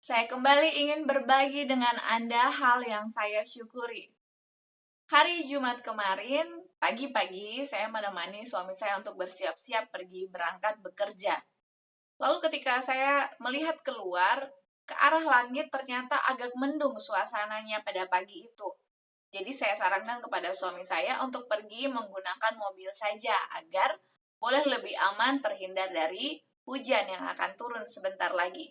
Saya kembali ingin berbagi dengan Anda hal yang saya syukuri. Hari Jumat kemarin, pagi-pagi saya menemani suami saya untuk bersiap-siap pergi berangkat bekerja. Lalu ketika saya melihat keluar, ke arah langit ternyata agak mendung suasananya pada pagi itu. Jadi saya sarankan kepada suami saya untuk pergi menggunakan mobil saja agar boleh lebih aman terhindar dari hujan yang akan turun sebentar lagi.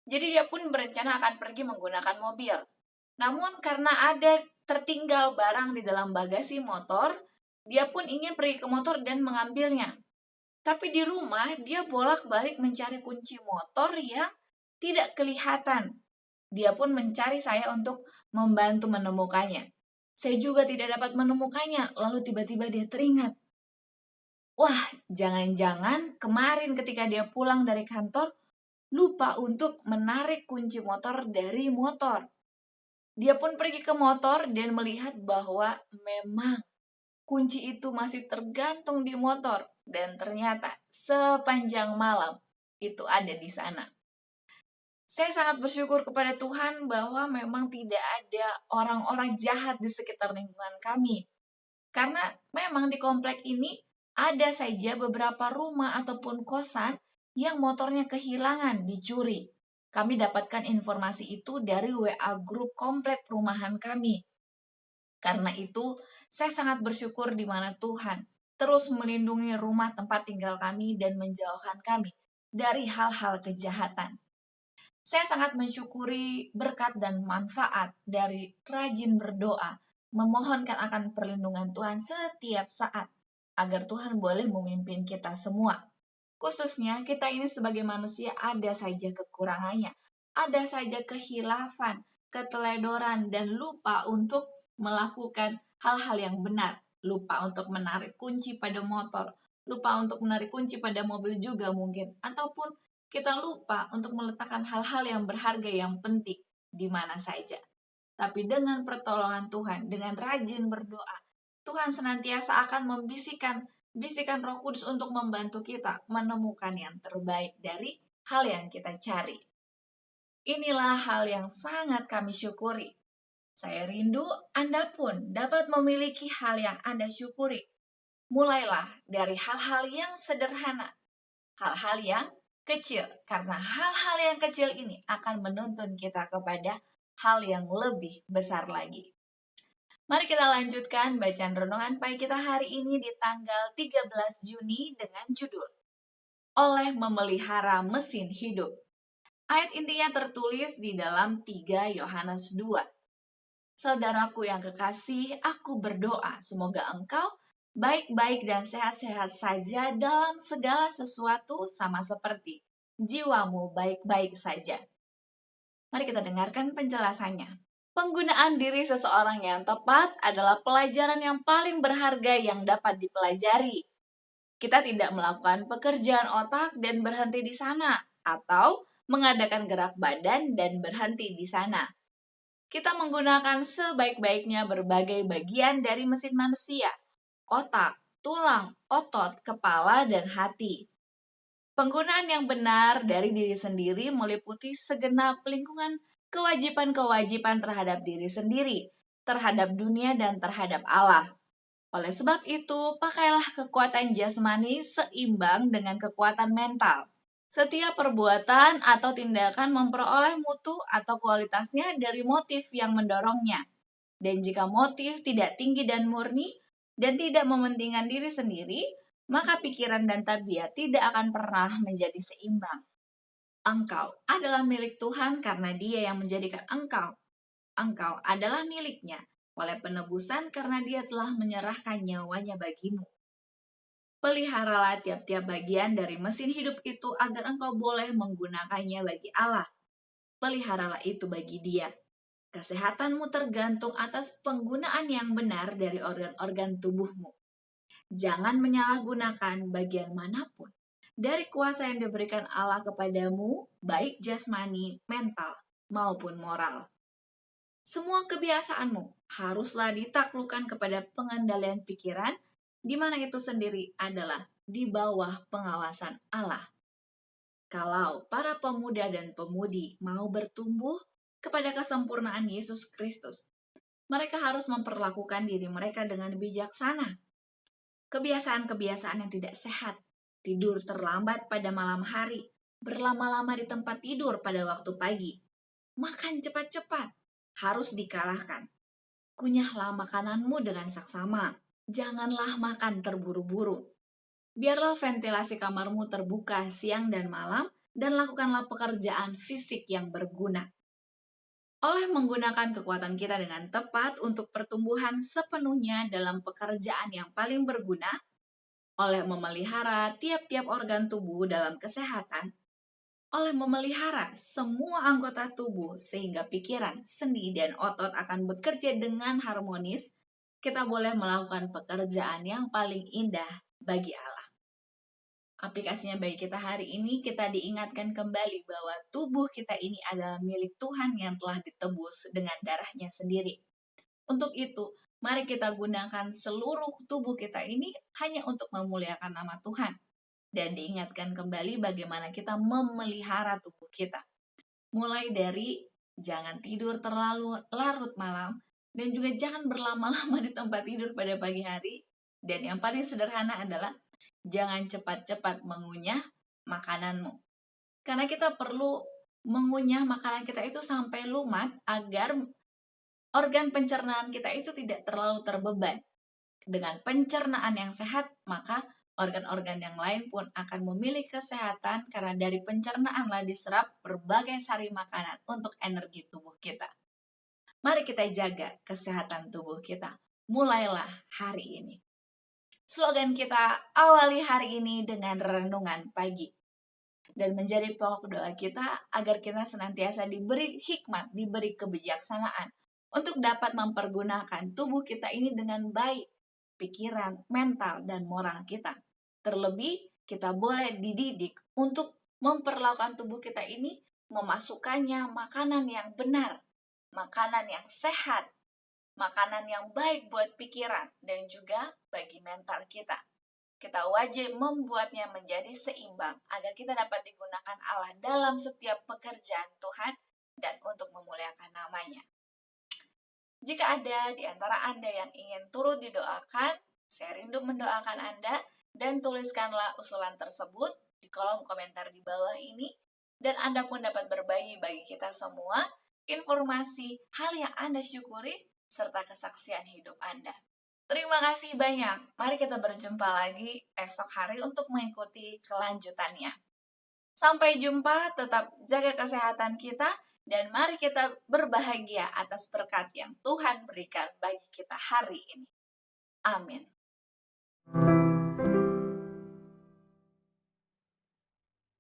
Jadi dia pun berencana akan pergi menggunakan mobil. Namun karena ada tertinggal barang di dalam bagasi motor, dia pun ingin pergi ke motor dan mengambilnya. Tapi di rumah dia bolak-balik mencari kunci motor yang tidak kelihatan. Dia pun mencari saya untuk membantu menemukannya. Saya juga tidak dapat menemukannya, lalu tiba-tiba dia teringat. Wah, jangan-jangan kemarin ketika dia pulang dari kantor, lupa untuk menarik kunci motor dari motor. Dia pun pergi ke motor dan melihat bahwa memang kunci itu masih tergantung di motor. Dan ternyata sepanjang malam itu ada di sana. Saya sangat bersyukur kepada Tuhan bahwa memang tidak ada orang-orang jahat di sekitar lingkungan kami. Karena memang di komplek ini ada saja beberapa rumah ataupun kosan yang motornya kehilangan, dicuri. Kami dapatkan informasi itu dari WA grup komplek perumahan kami. Karena itu, saya sangat bersyukur di mana Tuhan terus melindungi rumah tempat tinggal kami dan menjauhkan kami dari hal-hal kejahatan. Saya sangat mensyukuri berkat dan manfaat dari rajin berdoa, memohonkan akan perlindungan Tuhan setiap saat, agar Tuhan boleh memimpin kita semua. Khususnya kita ini sebagai manusia ada saja kekurangannya, ada saja kehilafan, keteledoran, dan lupa untuk melakukan hal-hal yang benar. Lupa untuk menarik kunci pada motor, lupa untuk menarik kunci pada mobil juga mungkin, ataupun kita lupa untuk meletakkan hal-hal yang berharga yang penting di mana saja. Tapi dengan pertolongan Tuhan, dengan rajin berdoa, Tuhan senantiasa akan membisikkan bisikan Roh Kudus untuk membantu kita menemukan yang terbaik dari hal yang kita cari. Inilah hal yang sangat kami syukuri. Saya rindu Anda pun dapat memiliki hal yang Anda syukuri. Mulailah dari hal-hal yang sederhana, hal-hal yang kecil, karena hal-hal yang kecil ini akan menuntun kita kepada hal yang lebih besar lagi. Mari kita lanjutkan bacaan renungan pagi kita hari ini di tanggal 13 Juni dengan judul Oleh Memelihara Mesin Hidup. Ayat intinya tertulis di dalam 3 Yohanes 2. Saudaraku yang kekasih, aku berdoa semoga engkau baik-baik dan sehat-sehat saja dalam segala sesuatu sama seperti jiwamu baik-baik saja. Mari kita dengarkan penjelasannya. Penggunaan diri seseorang yang tepat adalah pelajaran yang paling berharga yang dapat dipelajari. Kita tidak melakukan pekerjaan otak dan berhenti di sana, atau mengadakan gerak badan dan berhenti di sana. Kita menggunakan sebaik-baiknya berbagai bagian dari mesin manusia, otak, tulang, otot, kepala, dan hati. Penggunaan yang benar dari diri sendiri meliputi segenap lingkungan kewajiban-kewajiban terhadap diri sendiri, terhadap dunia, dan terhadap Allah. Oleh sebab itu, pakailah kekuatan jasmani seimbang dengan kekuatan mental. Setiap perbuatan atau tindakan memperoleh mutu atau kualitasnya dari motif yang mendorongnya. Dan jika motif tidak tinggi dan murni, dan tidak mementingkan diri sendiri, maka pikiran dan tabiat tidak akan pernah menjadi seimbang. Engkau adalah milik Tuhan karena Dia yang menjadikan engkau. Engkau adalah miliknya oleh penebusan karena Dia telah menyerahkan nyawanya bagimu. Peliharalah tiap-tiap bagian dari mesin hidup itu agar engkau boleh menggunakannya bagi Allah. Peliharalah itu bagi Dia. Kesehatanmu tergantung atas penggunaan yang benar dari organ-organ tubuhmu. Jangan menyalahgunakan bagian manapun dari kuasa yang diberikan Allah kepadamu, baik jasmani, mental, maupun moral. Semua kebiasaanmu haruslah ditaklukkan kepada pengendalian pikiran, di mana itu sendiri adalah di bawah pengawasan Allah. Kalau para pemuda dan pemudi mau bertumbuh kepada kesempurnaan Yesus Kristus, mereka harus memperlakukan diri mereka dengan bijaksana. Kebiasaan-kebiasaan yang tidak sehat, tidur terlambat pada malam hari, berlama-lama di tempat tidur pada waktu pagi, makan cepat-cepat, harus dikalahkan. Kunyahlah makananmu dengan saksama, janganlah makan terburu-buru. Biarlah ventilasi kamarmu terbuka siang dan malam, dan lakukanlah pekerjaan fisik yang berguna. Oleh menggunakan kekuatan kita dengan tepat untuk pertumbuhan sepenuhnya dalam pekerjaan yang paling berguna, oleh memelihara tiap-tiap organ tubuh dalam kesehatan, oleh memelihara semua anggota tubuh sehingga pikiran, sendi, dan otot akan bekerja dengan harmonis, kita boleh melakukan pekerjaan yang paling indah bagi Allah. Aplikasinya bagi kita hari ini, kita diingatkan kembali bahwa tubuh kita ini adalah milik Tuhan yang telah ditebus dengan darahnya sendiri. Untuk itu, mari kita gunakan seluruh tubuh kita ini hanya untuk memuliakan nama Tuhan. Dan diingatkan kembali bagaimana kita memelihara tubuh kita. Mulai dari jangan tidur terlalu larut malam, dan juga jangan berlama-lama di tempat tidur pada pagi hari. Dan yang paling sederhana adalah jangan cepat-cepat mengunyah makananmu. Karena kita perlu mengunyah makanan kita itu sampai lumat agar organ pencernaan kita itu tidak terlalu terbeban. Dengan pencernaan yang sehat, maka organ-organ yang lain pun akan memiliki kesehatan karena dari pencernaanlah diserap berbagai sari makanan untuk energi tubuh kita. Mari kita jaga kesehatan tubuh kita. Mulailah hari ini. Slogan kita, awali hari ini dengan renungan pagi. Dan menjadi pokok doa kita agar kita senantiasa diberi hikmat, diberi kebijaksanaan untuk dapat mempergunakan tubuh kita ini dengan baik, pikiran, mental, dan moral kita. Terlebih, kita boleh dididik untuk memperlakukan tubuh kita ini, memasukkannya makanan yang benar, makanan yang sehat, makanan yang baik buat pikiran dan juga bagi mental kita. Kita wajib membuatnya menjadi seimbang agar kita dapat digunakan Allah dalam setiap pekerjaan Tuhan dan untuk memuliakan namanya. Jika ada di antara Anda yang ingin turut didoakan, saya rindu mendoakan Anda dan tuliskanlah usulan tersebut di kolom komentar di bawah ini dan Anda pun dapat berbagi bagi kita semua informasi hal yang Anda syukuri serta kesaksian hidup Anda. Terima kasih banyak. Mari kita berjumpa lagi esok hari untuk mengikuti kelanjutannya. Sampai jumpa, tetap jaga kesehatan kita, dan mari kita berbahagia atas berkat yang Tuhan berikan bagi kita hari ini. Amin.